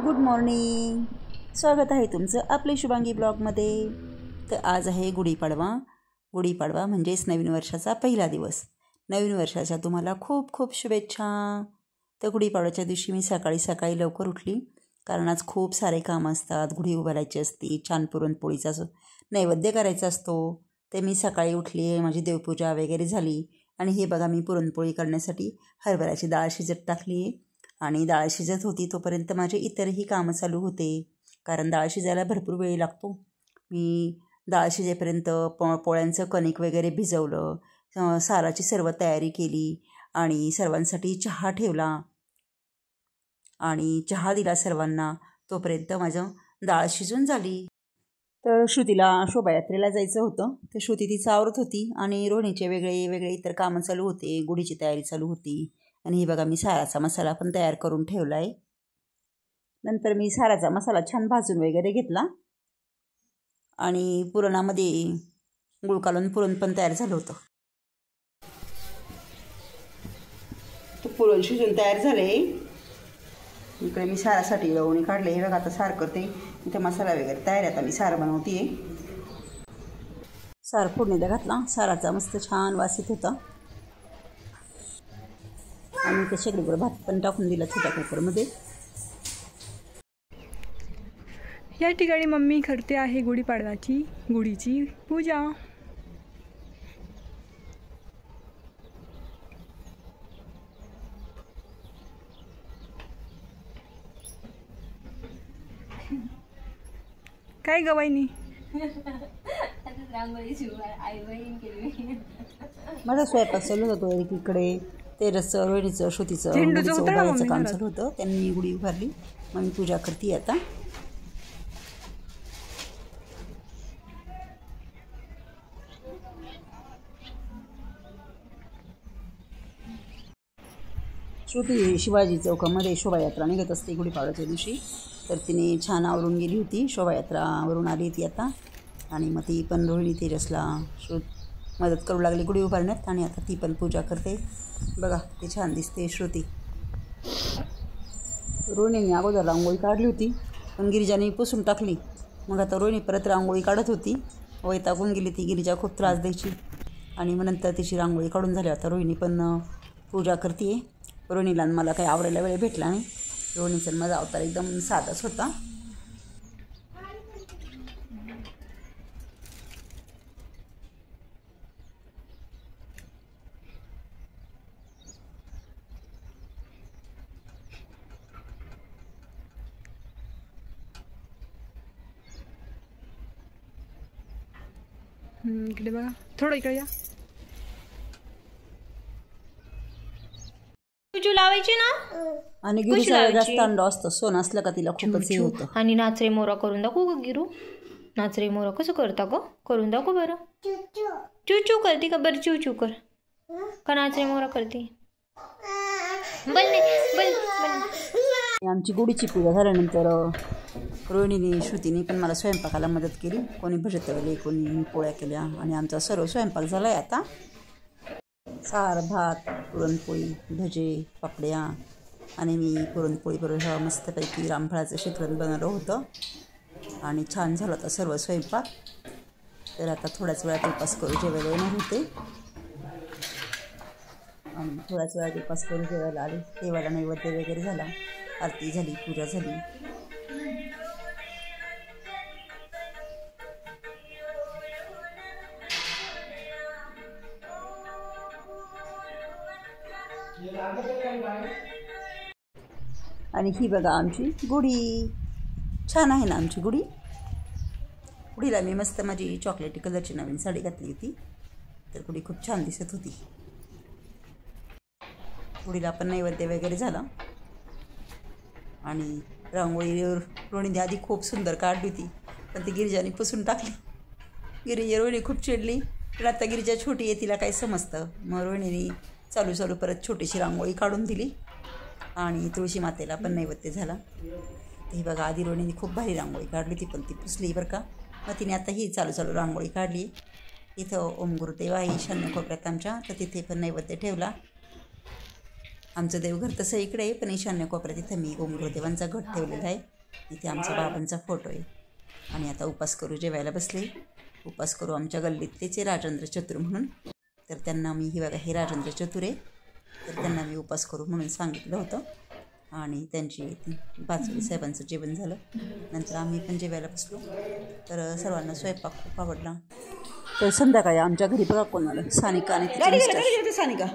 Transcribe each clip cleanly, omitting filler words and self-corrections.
Good morning. स्वागत आहे तुमचं आपले शुभांगी ब्लॉगमध्ये. तर आज आहे गुढीपाडवा. गुढीपाडवा म्हणजेच नवीन वर्षाचा पहिला दिवस. नवीन वर्षाच्या तुम्हाला खूप खूप शुभेच्छा. तर गुढीपाडव्याच्या दिवशी मी सकाळी लवकर उठली, कारण आज खूप सारे कामं असतात. गुढी उभारायची असते, छान पुरणपोळीचा नैवेद्य करायचा असतो. ते मी सकाळी उठली, माझी देवपूजा वगैरे झाली आणि हे बघा मी पुरणपोळी करण्यासाठी हरभऱ्याची डाळ शिजत टाकली. आणि डाळ शिजत होती तोपर्यंत माझे इतरही कामं चालू होते, कारण डाळ शिजायला भरपूर वेळ लागतो. मी डाळ शिजेपर्यंत पोळ्यांचं कणिक वगैरे भिजवलं, साराची सर्व तयारी केली आणि सर्वांसाठी चहा ठेवला आणि चहा दिला सर्वांना. तोपर्यंत माझं डाळ शिजून झाली. तर श्रुतीला शोभायात्रेला जायचं होतं. तर श्रुती तिचं आवरत होती आणि रोहिणीचे वेगळे इतर कामं चालू होते. गुढीची तयारी चालू होती. आणि हे बघा मी साराचा मसाला पण तयार करून ठेवला आहे. नंतर मी साराचा मसाला छान भाजून वगैरे घेतला आणि पुरणामध्ये गुळ घालून पुरण पण तयार झालं होतं. तर पुरण शिजून तयार झाले. इकडे मी सारासाठी लवणी काढले. हे बघा आता सार करते. इथे मसाला वगैरे तयार आहे. आता मी सार बनवते. सार फोडणीला घातला. साराचा मस्त छान वास येत होता आणि त्या शेगडीवर भात पण टाकून दिला छोट्या कुकरमध्ये. या ठिकाणी मम्मी करते आहे गुढीपाडव्याची गुढीची पूजा. काय गवाईनी माझा स्वयंपाक चालू होतो. एकीकडे तेरसचं रोहिणीचं श्रुतीचं उभारायचं काम चालू होतं. त्यांनी गुढी उभारली. मग मी पूजा करते आता. श्रुती शिवाजी चौकामध्ये शोभायात्रा निघत असते गुढीपाडव्याच्या दिवशी. तर तिने छान आवरून गेली होती. शोभायात्रावरून आली ती आता. आणि मग ती पण रोहिणी तेजसला मदत करू लागली गुढी उभारण्यात. आणि आता ती पण पूजा करते. बघा ती छान दिसते श्रुती. रोहिणीने अगोदर रांगोळी काढली होती, पण गिरिजाने पुसून टाकली. मग आता रोहिणी परत रांगोळी काढत होती. वैतागून गेली ती. गिरिजा खूप त्रास द्यायची. आणि मग नंतर तिची रांगोळी काढून झाली. आता रोहिणी पण पूजा करते. रोहिणीला मला काही आवडायला वेळ भेटला नाही. रोहिणीचा माझा अवतार एकदम साधाच होता. इकडे बघा, थोडं इकडे या. चुचू लावायची ना. आणि गिरीचा जास्त अंड असतं. सोन असलं का तिला खूपच हे होतं. आणि नाचरे मोरा करून दाखवू ग गिरू. नाचरे मोरा कसं करता ग, करून दाखव बरं. चूचू करते का बरं. चूचू कर का नाचरे मोरा करते. आमची गुढीची पूजा झाल्यानंतर रोहिणीने श्रुतीने पण मला स्वयंपाकाला मदत केली. कोणी भजे तळले, कोणी पोळ्या केल्या आणि आमचा सर्व स्वयंपाक झाला आहे आता. सार, भात, पुरणपोळी, भजे, पापड्या आणि मी पुरणपोळीबरोबर मस्तपैकी रामफळाचं शिकरण बनवलं होतं आणि छान झालं होतं सर्व स्वयंपाक. तर आता थोड्याच वेळात उपास करू जेवायला येणार होते आणि थोड्याच वेळात उपास करू जेवायला आले. देवाला नैवेद्य वगैरे झाला, आरती झाली, पूजा झाली. आणि ही बघा आमची गुढी. छान आहे ना आमची गुढी. गुढीला मी मस्त माझी चॉकलेटी कलरची नवीन साडी घातली होती. तर गुढी खूप छान दिसत होती. गुढीला पण नैवेद्य वगैरे झाला आणि रांगोळी रोहिणी आधी खूप सुंदर काढली होती, पण ती गिरिजाने पुसून टाकली. रोहिणी खूप चिडली. पण आता गिरिजा छोटी आहे, तिला काही समजतं. मग रोहिणीने चालू परत छोटीशी रांगोळी काढून दिली आणि तुळशी मातेला पण नैवेद्य झाला. ही बघा आधी रोहिणीने खूप भारी रांगोळी काढली होती, पण ती पुसली बरं का. मग तिने आता ही चालू रांगोळी काढली. इथं ओम गुरुदेव आहे ईशान्य कोपऱ्यात आमच्या, तर तिथे पण नैवेद्य ठेवला. आमचं देवघर तसं इकडे आहे, पण ईशान्य कोपऱ्यात इथं मी ओम गुरुदेवांचा घट ठेवलेला आहे. इथे आमचा बाबांचा फोटो आहे. आणि आता उपास करू जेवायला बसले. उपास करू आमच्या गल्लीतलेच राजेंद्र चतुर म्हणून. तर त्यांना मी हे बघा हे राजेंद्र चतुर आहे, तर त्यांना मी उपास करू म्हणून सांगितलं होतं. आणि त्यांची बाजरी साहेबांचं जेवण झालं. नंतर आम्ही पण जेवायला बसलो. तर सर्वांना स्वयंपाक खूप आवडला. तर संध्याकाळी आमच्या घरी बघा कोण आलं. सानिका आणि तिचे मिस्टर. सानिका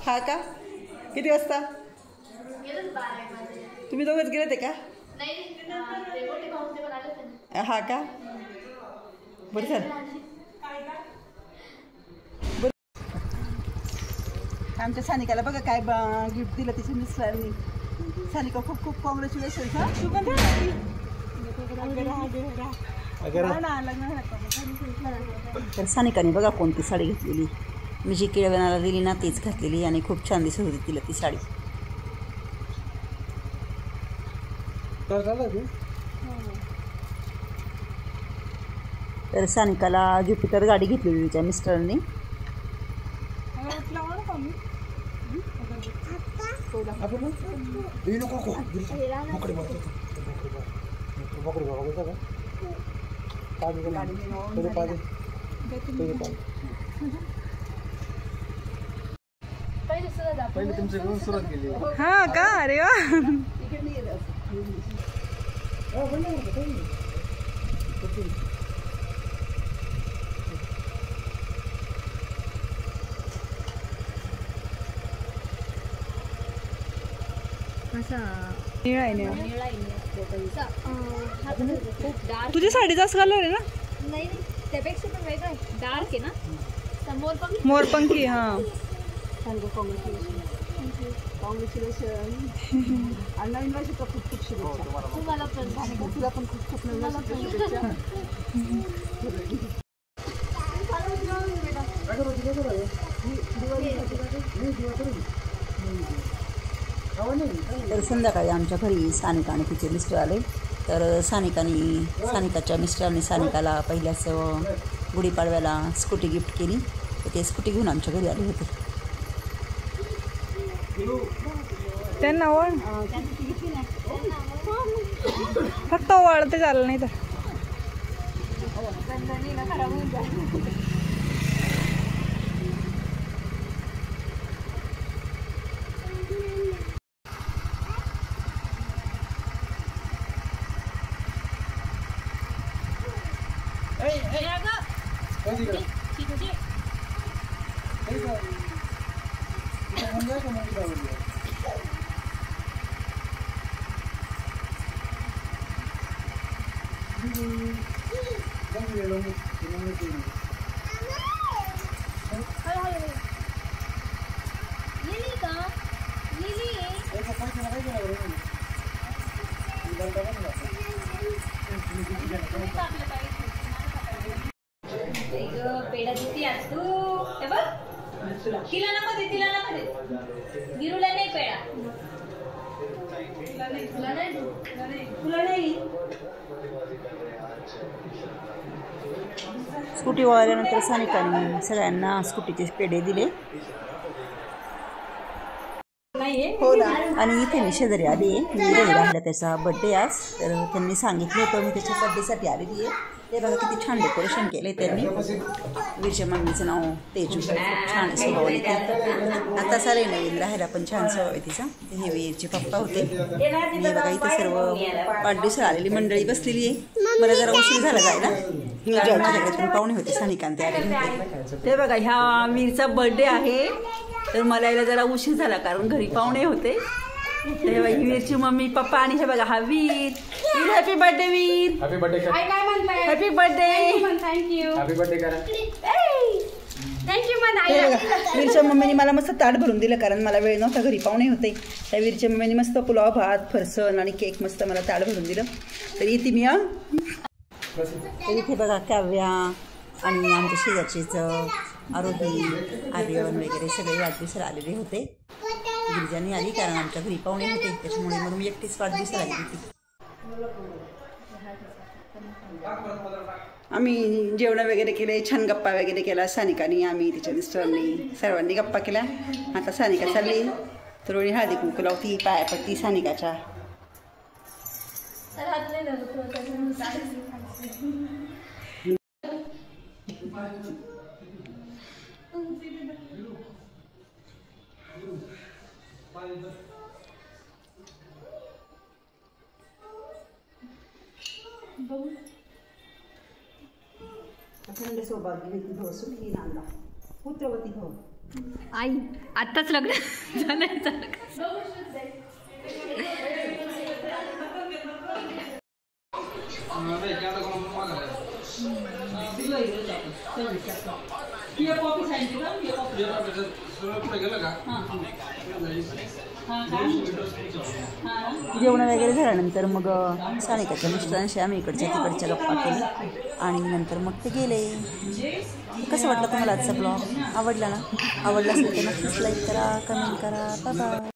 हा का? किती वाजता? तुम्ही दोघंच गेले ते का? हा का? बरं झालं. आमच्या सानिकाला बघा काय गिफ्ट दिलं तिच्या मिस्टरांनी. सानिका खूप खूप कॉंग्रॅच्युलेशन. तर सानिकाने बघा कोणती साडी घेतलेली. मी जी केळवणाला दिली ना तीच घातलेली आणि खूप छान दिसत होती तिला ती साडी. तर सानिकाला ज्युपिटर गाडी घेतलेली तिच्या मिस्टरांनी. हा का? अरे वा. तुझ्या साडीचा कलर आहे ना? नाही त्यापेक्षा पण वेगळं आहे, डार्क आहे ना. मोरपंखी. हा नवीन वर्षाचा खूप खूप शुभेच्छा. तुम्हाला पण. तुला पण खूप खूप नवीन वर्षाच्या शुभेच्छा. तर संध्याकाळी आमच्या घरी सानिका आणि तिचे मिस्टर आले. तर सानिकाच्या मिस्टरांनी सानिकाला पहिल्याच गुढीपाडव्याला स्कूटी गिफ्ट केली. तर ते स्कूटी घेऊन आमच्या घरी आले होते. त्यांना वळ फक्त वळते चाललं नाही तर. पेढा देते आज तू. हे बघ तिला नको दे, तिला नको दे. गिरूला नाही पेढा. तुला नाही. स्कूटी वळल्यानंतर सानिकाने सगळ्यांना स्कूटीचे पेढे दिले. हो ना. आणि इथे मी शेजारी आली आहे. मी राहिला त्याचा बड्डे आज. तर त्यांनी सांगितलं होतं मी त्याच्या बड्डेसाठी आलेली आहे. ते बघा किती छान डेकोरेशन केलं त्यांनी. वीरच्या मम्मीचं नाव तेजू. छान स्वभाव आहे ते. आता सारे नवीन राहायला पण छान स्वभाव आहे तिचा. हे वीरचे पप्पा होते. मी बघा इथे सर्व वाढदिवसाला आलेली मंडळी बसलेली आहे. मला जरा उशीर झाला जायला. माझ्याकडे पाहुणे होते सानिकांत आलेले होते. ते बघा ह्या वीरचा बर्थडे आहे. तर मला यायला जरा उशीर झाला कारण घरी पाहुणे होते. हे बघा वीरची मम्मी पप्पा आणि हे बघा हा Veer. Happy birthday Veer. Happy birthday. Happy birthday. Thank you. Happy birthday करा. थँक्यू म्हणा. वीरच्या मम्मीने मला मस्त ताट भरून दिलं कारण मला वेळ नव्हता, घरी पाहुणे होते. त्या वीरच्या मम्मीने मस्त पुलाव भात फरसन आणि केक मस्त मला ताट भरून दिलं. तर येते मी. तर इथे बघा काव्या आणि आमच्या शेजारचीच आरोही आर्यन वगैरे सगळे वाढदिवसाला आलेले होते. गिरिजाने आली कारण आमच्या घरी पाहुणे होते त्याच्यामुळे म्हणून मी एकटीच वाढदिवसाला आली होती. आम्ही जेवण वगैरे केले, छान गप्पा वगैरे केला. सानिकाने आम्ही तिच्या मिस्टरांनी सर्वांनी गप्पा केल्या. आता सानिका चालली तर हळदी कुंकू लावती, पाया पडती सानिकाच्या. अखंड सौभाग्य भव सुखी नांदा पुत्रवती भव. आई आत्ताच लग्न झालंय. जेवण वगैरे झाल्यानंतर मग सानिकाच्या मिस्टरांशी आम्ही इकडच्या तिकडच्या गप्पा केली आणि नंतर मग ते गेले. कसं वाटलं तुम्हाला आजचा ब्लॉग? आवडला ना? आवडला असेल तर नक्कीच लाईक करा, कमेंट करा. बाय.